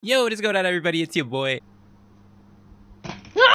Yo, what is going on, everybody? It's your boy.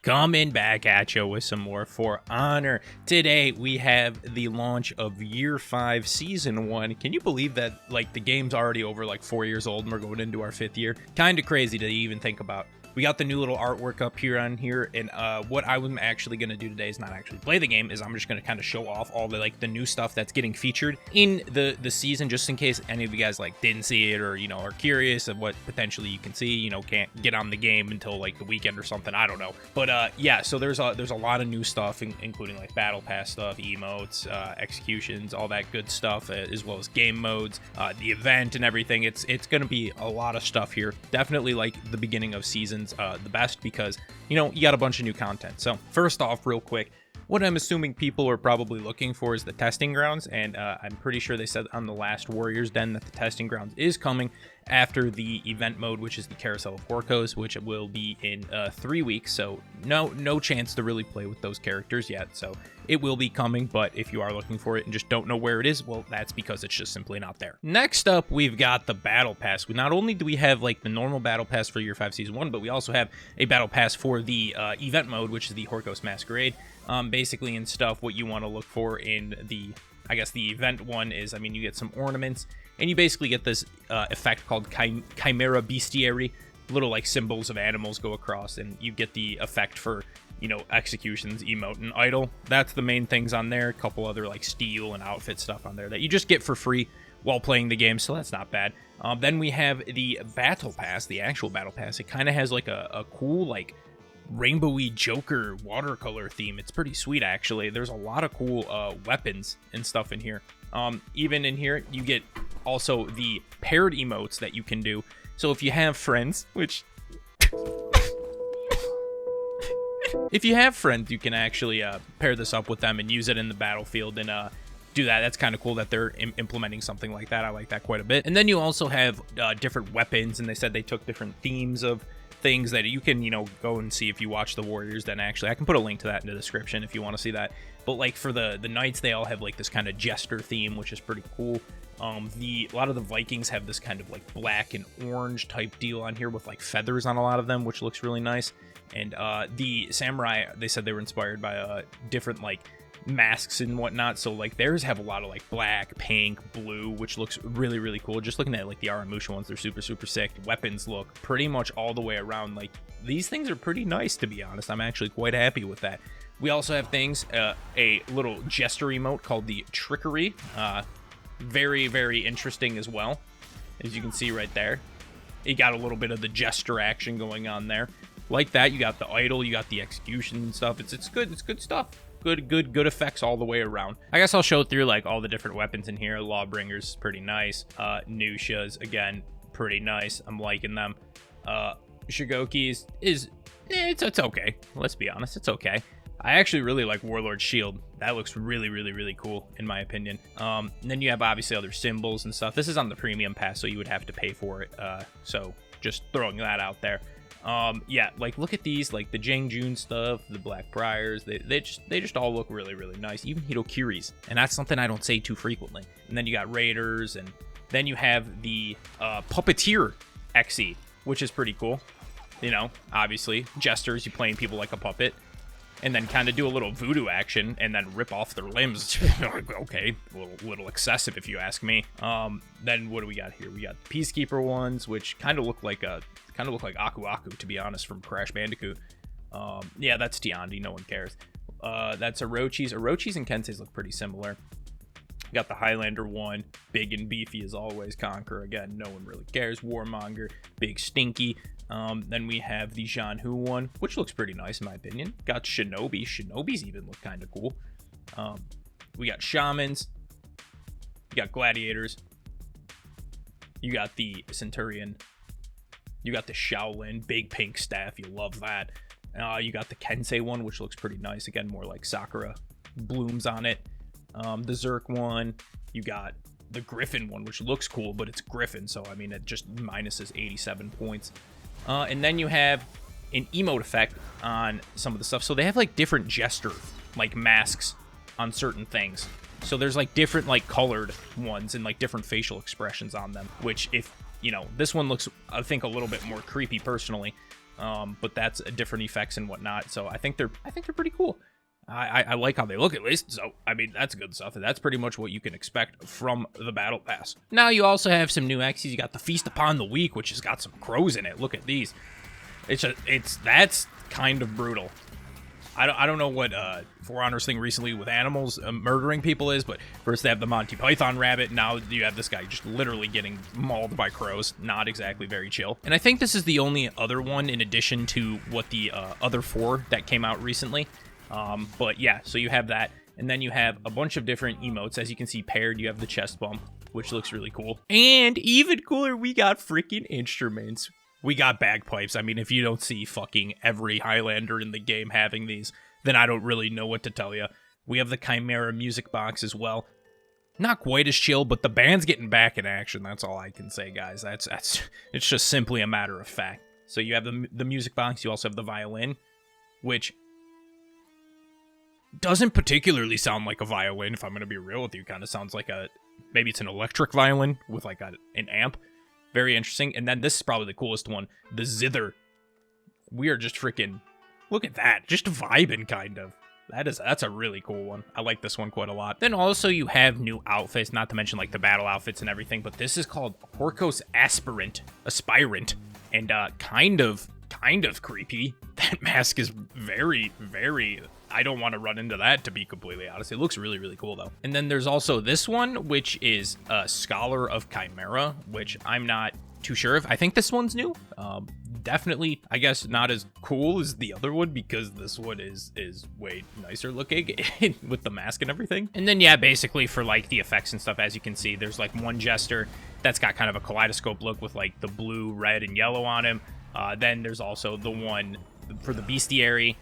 Coming back at you with some more For Honor. Today, we have the launch of Year 5, Season 1. Can you believe that, like, the game's already over, like, 4 years old and we're going into our 5th year? Kind of crazy to even think about. We got the new little artwork up here on here, and what I'm actually going to do today is not actually play the game, is I'm just going to kind of show off all the, like, the new stuff that's getting featured in the season, just in case any of you guys, like, didn't see it or, you know, are curious of what potentially you can see, you know, can't get on the game until, like, the weekend or something, I don't know. But, yeah, so there's a lot of new stuff, including, like, Battle Pass stuff, emotes, executions, all that good stuff, as well as game modes, the event and everything. It's going to be a lot of stuff here. Definitely, like, the beginning of season the best because, you know, you got a bunch of new content. So first off, real quick, what I'm assuming people are probably looking for is the testing grounds, and I'm pretty sure they said on the last Warriors Den that the testing grounds is coming after the event mode, which is the Carousel of Horkos, which will be in 3 weeks. So no chance to really play with those characters yet. So it will be coming, but if you are looking for it and just don't know where it is, well, that's because it's just simply not there. Next up, we've got the Battle Pass. Not only do we have, like, the normal Battle Pass for Year 5 Season 1, but we also have a Battle Pass for the event mode, which is the Horkos Masquerade. Basically, in stuff, what you want to look for in the, I guess, the event one is, I mean, you get some ornaments, and you basically get this effect called Chimera Bestiary. Little, like, symbols of animals go across, and you get the effect for, you know, executions, emote, and idol. That's the main things on there. A couple other, like, steel and outfit stuff on there that you just get for free while playing the game, so that's not bad. Then we have the Battle Pass, the actual Battle Pass. It kind of has, like, a cool, like, rainbowy Joker watercolor theme. It's pretty sweet, actually. There's a lot of cool weapons and stuff in here. Even in here, you get also the paired emotes that you can do. So if you have friends, which... if you have friends, you can actually pair this up with them and use it in the battlefield and do that. That's kind of cool that they're implementing something like that. I like that quite a bit. And then you also have different weapons, and they said they took different themes of things that you can, you know, go and see if you watch the Warriors. Then actually I can put a link to that in the description if you want to see that. But, like, for the knights, they all have, like, this kind of jester theme, which is pretty cool. A lot of the Vikings have this kind of, like, black and orange type deal on here with, like, feathers on a lot of them, which looks really nice. And the samurai, they said they were inspired by different, like, masks and whatnot. So, like, theirs have a lot of, like, black, pink, blue, which looks really, really cool. Just looking at, like, the Aramusha ones, they're super, super sick. Weapons look pretty much all the way around. Like, these things are pretty nice, to be honest. I'm actually quite happy with that. We also have things, a little jester emote called the Trickery. Very, very interesting as well, as you can see right there. You got a little bit of the jester action going on there. Like that, you got the idol, you got the execution and stuff. It's good. It's good stuff. Good effects all the way around. I guess I'll show through, like, all the different weapons in here. Lawbringer's pretty nice. Nusha's, again, pretty nice. I'm liking them. Shigoki's it's okay. Let's be honest, it's okay. I actually really like Warlord's Shield. That looks really, really, really cool, in my opinion. And then you have, obviously, other symbols and stuff. This is on the premium pass, so you would have to pay for it. So just throwing that out there. Yeah, like, look at these, like, the Jang Jun stuff, the Black Briars. They just all look really, really nice. Even Hitokiri's, and that's something I don't say too frequently. And then you got Raiders, and then you have the Puppeteer XE, which is pretty cool. You know, obviously, jesters, you playing people like a puppet, and then kind of do a little voodoo action and then rip off their limbs. Okay, a little excessive if you ask me. Then what do we got here? We got the Peacekeeper ones, which kind of look like Aku Aku, to be honest, from Crash Bandicoot. Yeah, that's Tiandi, no one cares. That's Orochi's. Orochi's and Kensei's look pretty similar. You got the Highlander one, big and beefy as always. Conquer, again, no one really cares. Warmonger, big stinky. Then we have the Zhanhu one, which looks pretty nice in my opinion. Got Shinobi. Shinobi's even look kind of cool. We got Shamans. You got Gladiators. You got the Centurion. You got the Shaolin, big pink staff. You love that. You got the Kensei one, which looks pretty nice. Again, more like Sakura blooms on it. The Zerk one. You got the Griffin one, which looks cool, but it's Griffin, so, I mean, it just minuses 87 points. And then you have an emote effect on some of the stuff. So they have, like, different jester, like, masks on certain things. So there's, like, different, like, colored ones and, like, different facial expressions on them, which if you know, this one looks, I think, a little bit more creepy personally. But that's different effects and whatnot. So I think they're pretty cool. I like how they look, at least. So, I mean, that's good stuff. And that's pretty much what you can expect from the Battle Pass. Now, you also have some new X's. You got the Feast Upon the Week, which has got some crows in it. Look at these. That's kind of brutal. I don't know what For Honor's thing recently with animals murdering people is, but first they have the Monty Python rabbit. Now you have this guy just literally getting mauled by crows. Not exactly very chill. And I think this is the only other one in addition to what the other 4 that came out recently. But yeah, so you have that. And then you have a bunch of different emotes. As you can see paired, you have the chest bump, which looks really cool. And even cooler, we got freaking instruments. We got bagpipes. I mean, if you don't see fucking every Highlander in the game having these, then I don't really know what to tell you. We have the Chimera music box as well. Not quite as chill, but the band's getting back in action. That's all I can say, guys. It's just simply a matter of fact. So you have the music box. You also have the violin, which doesn't particularly sound like a violin, if I'm going to be real with you. Kind of sounds like maybe it's an electric violin with like an amp. Very interesting. And then this is probably the coolest one, the zither. We are just freaking, look at that, just vibing kind of. That's a really cool one. I like this one quite a lot. Then also you have new outfits, not to mention like the battle outfits and everything, but this is called Horkos Aspirant, and kind of creepy. That mask is very, very, I don't want to run into that, to be completely honest. It looks really, really cool, though. And then there's also this one, which is a Scholar of Chimera, which I'm not too sure of. I think this one's new. Definitely, I guess, not as cool as the other one, because this one is way nicer looking with the mask and everything. And then, yeah, basically for, like, the effects and stuff, as you can see, there's, like, one Jester that's got kind of a kaleidoscope look with, like, the blue, red, and yellow on him. Then there's also the one for the Bestiary.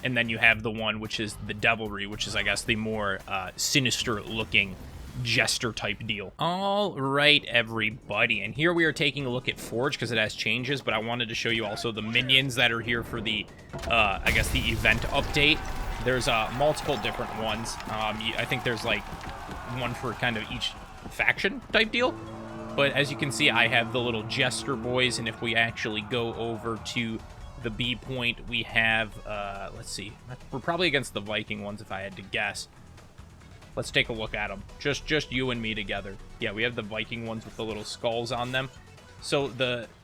And then you have the one which is the Devilry, which is, I guess, the more sinister-looking Jester-type deal. All right, everybody. And here we are taking a look at Forge, because it has changes, but I wanted to show you also the minions that are here for the, I guess, the event update. There's multiple different ones. I think there's, like, one for kind of each faction-type deal. But as you can see, I have the little Jester boys, and if we actually go over to the B point, we have, let's see, we're probably against the Viking ones if I had to guess. Let's take a look at them. Just you and me together. Yeah, we have the Viking ones with the little skulls on them. So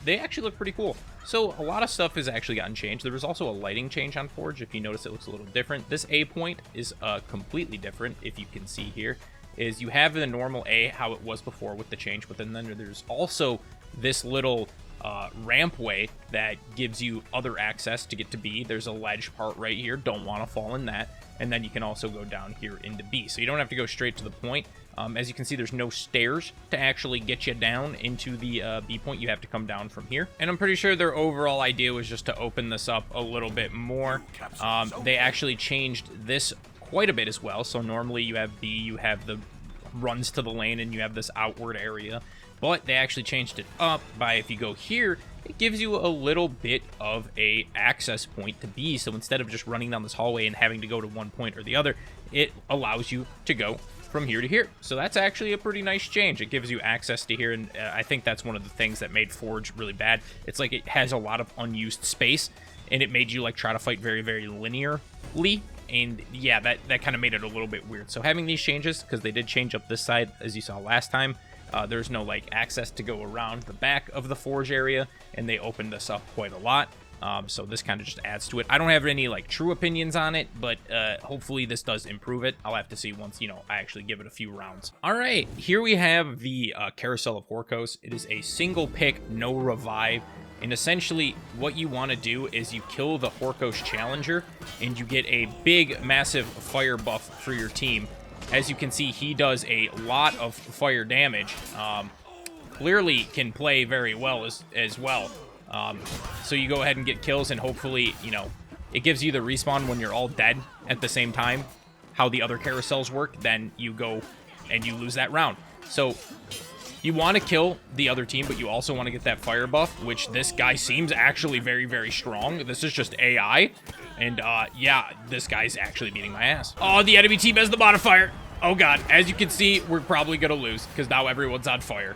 they actually look pretty cool. So a lot of stuff has actually gotten changed. There was also a lighting change on Forge. If you notice, it looks a little different. This A point is completely different, if you can see here. Is you have the normal A, how it was before with the change, but then there's also this little rampway that gives you other access to get to B. There's a ledge part right here. Don't want to fall in that. And then you can also go down here into B. So you don't have to go straight to the point. As you can see, there's no stairs to actually get you down into the B point. You have to come down from here. And I'm pretty sure their overall idea was just to open this up a little bit more. They actually changed this quite a bit as well. So normally you have B, you have the runs to the lane, and you have this outward area. But they actually changed it up by, if you go here, it gives you a little bit of a access point to B. So instead of just running down this hallway and having to go to one point or the other, it allows you to go from here to here. So that's actually a pretty nice change. It gives you access to here, and I think that's one of the things that made Forge really bad. It's like it has a lot of unused space, and it made you like try to fight very, very linearly. And yeah, that kind of made it a little bit weird. So having these changes, because they did change up this side, as you saw last time, there's no like access to go around the back of the Forge area, and they opened this up quite a lot. So this kind of just adds to it. I don't have any like true opinions on it, but hopefully this does improve it. I'll have to see once, I actually give it a few rounds. All right, here we have the Carousel of Horkos. It is a single pick, no revive. And essentially what you want to do is you kill the Horkos Challenger, and you get a big, massive fire buff for your team. As you can see, he does a lot of fire damage. Clearly can play very well as well. So you go ahead and get kills, and hopefully, it gives you the respawn when you're all dead at the same time. How the other carousels work, then you go and you lose that round. So you want to kill the other team, but you also want to get that fire buff, which this guy seems actually very, very strong. This is just AI. And, yeah, this guy's actually beating my ass. Oh, the enemy team has the modifier. Oh, God. As you can see, we're probably going to lose because now everyone's on fire.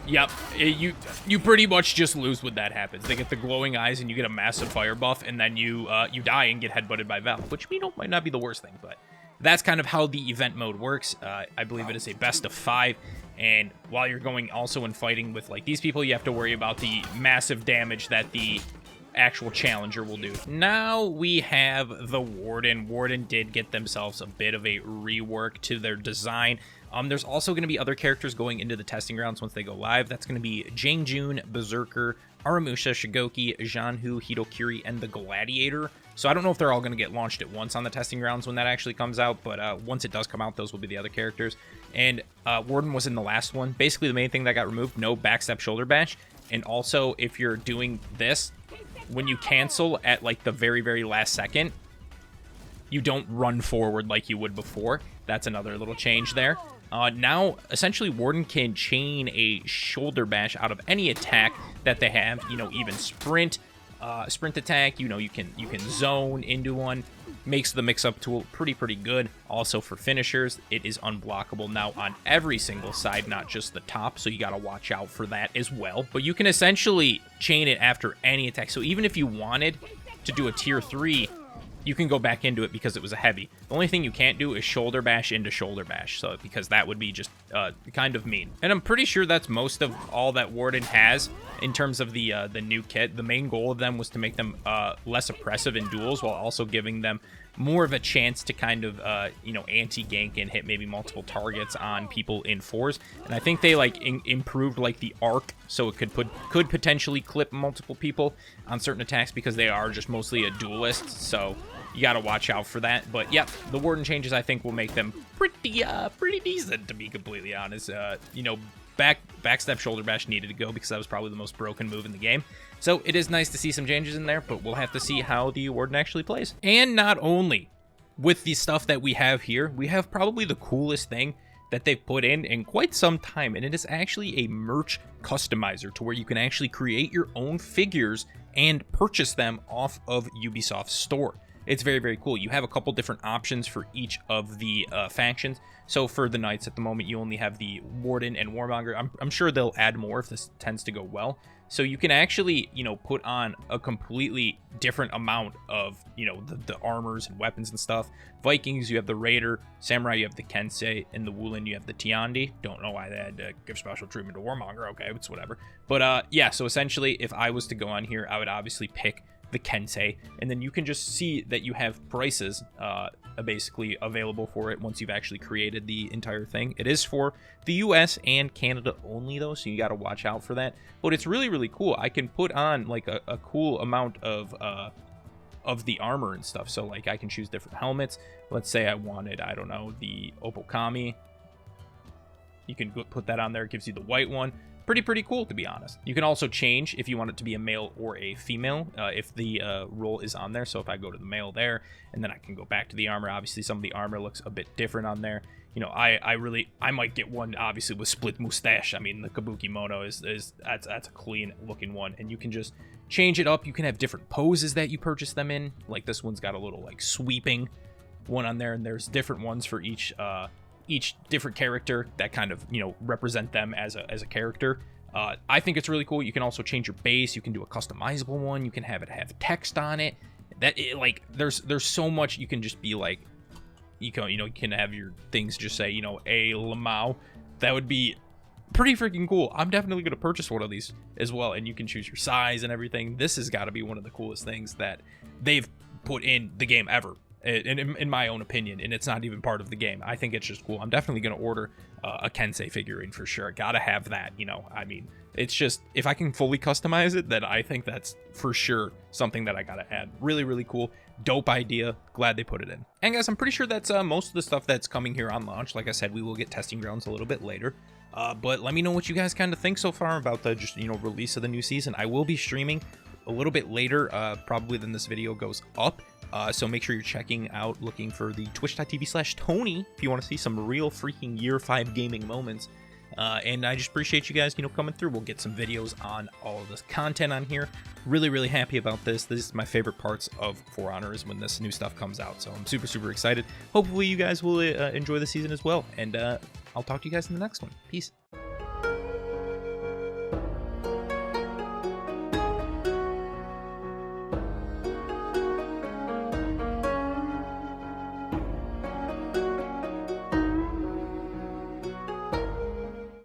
Yep, you pretty much just lose when that happens. They get the glowing eyes and you get a massive fire buff, and then you die and get headbutted by Val, which might not be the worst thing, but that's kind of how the event mode works. I believe it is a best of 5, and while you're going also in fighting with like these people, you have to worry about the massive damage that the actual challenger will do. Now we have the Warden. Warden did get themselves a bit of a rework to their design. There's also going to be other characters going into the testing grounds once they go live. That's going to be Jang Jun, Berserker, Aramusha, Shigoki, Janhu, Hitokiri, and the Gladiator. So I don't know if they're all going to get launched at once on the testing grounds when that actually comes out, but once it does come out, those will be the other characters. And Warden was in the last one. Basically, the main thing that got removed, no backstep shoulder bash. And also, if you're doing this, when you cancel at like the very, very last second, you don't run forward like you would before. That's another little change there. Now, essentially, Warden can chain a shoulder bash out of any attack that they have. You know, even sprint attack. You know, you can zone into one. Makes the mix-up tool pretty good. Also for finishers, it is unblockable now on every single side, not just the top. So you got to watch out for that as well. But you can essentially chain it after any attack. So even if you wanted to do a tier 3, you can go back into it because it was a heavy. The only thing you can't do is shoulder bash into shoulder bash, so because that would be just kind of mean. And I'm pretty sure that's most of all that Warden has in terms of the new kit. The main goal of them was to make them less oppressive in duels while also giving them more of a chance to kind of, you know, anti-gank and hit maybe multiple targets on people in 4s. And I think they, like, improved, like, the arc, so it could potentially clip multiple people on certain attacks because they are just mostly a duelist, so you got to watch out for that. But, yep, the Warden changes, I think, will make them pretty decent, to be completely honest. You know, backstep shoulder bash needed to go because that was probably the most broken move in the game. So it is nice to see some changes in there, but we'll have to see how the Warden actually plays. And not only with the stuff that we have here, we have probably the coolest thing that they've put in quite some time, and it is actually a merch customizer to where you can actually create your own figures and purchase them off of Ubisoft's store. It's very cool. You have a couple different options for each of the factions. So for the Knights at the moment, you only have the Warden and Warmonger. I'm sure they'll add more if this tends to go well. So you can actually, you know, put on a completely different amount of, you know, the armors and weapons and stuff. Vikings, you have the Raider. Samurai, you have the Kensei. And the Wulin, you have the Tiandi. Don't know why they had to give special treatment to Warmonger. Okay, it's whatever. But yeah, so essentially, if I was to go on here, I would obviously pick the Kensei, and then you can just see that you have prices basically available for it once you've actually created the entire thing. It is for the US and Canada only though, so you got to watch out for that. But it's really cool. I can put on like a cool amount of the armor and stuff. So like I can choose different helmets. Let's say I wanted, I don't know, the Opokami. You can put that on there. It gives you the white one. Pretty cool, to be honest. You can also change if you want it to be a male or a female if the role is on there. So if I go to the male there, and then I can go back to the armor. Obviously, some of the armor looks a bit different on there. You know, I might get one obviously with split mustache. I mean, the Kabuki Mono that's a clean looking one, and you can just change it up. You can have different poses that you purchase them in. Like this one's got a little like sweeping one on there, and there's different ones for each different character that kind of, you know, represent them as a character. I think it's really cool. You can also change your base. You can do a customizable one. You can have it have text on it. Like there's so much. You can just be like, you can have your things just say, you know, a Lamau. That would be pretty freaking cool. I'm definitely going to purchase one of these as well. And you can choose your size and everything. This has got to be one of the coolest things that they've put in the game ever. In my own opinion, and it's not even part of the game. I think it's just cool. I'm definitely going to order a Kensei figurine for sure. Gotta have that, you know. I mean, it's just, if I can fully customize it, then I think that's for sure something that I gotta add. Really cool. Dope idea. Glad they put it in. And guys, I'm pretty sure that's most of the stuff that's coming here on launch. Like I said, we will get testing grounds a little bit later. But let me know what you guys kind of think so far about the just, you know, release of the new season. I will be streaming a little bit later, probably than this video goes up. So make sure you're checking out, looking for the twitch.tv/Tony if you want to see some real freaking year 5 gaming moments. And I just appreciate you guys, you know, coming through. We'll get some videos on all of this content on here. Really happy about this. This is my favorite parts of For Honor is when this new stuff comes out. So I'm super excited. Hopefully you guys will enjoy the season as well. And I'll talk to you guys in the next one. Peace.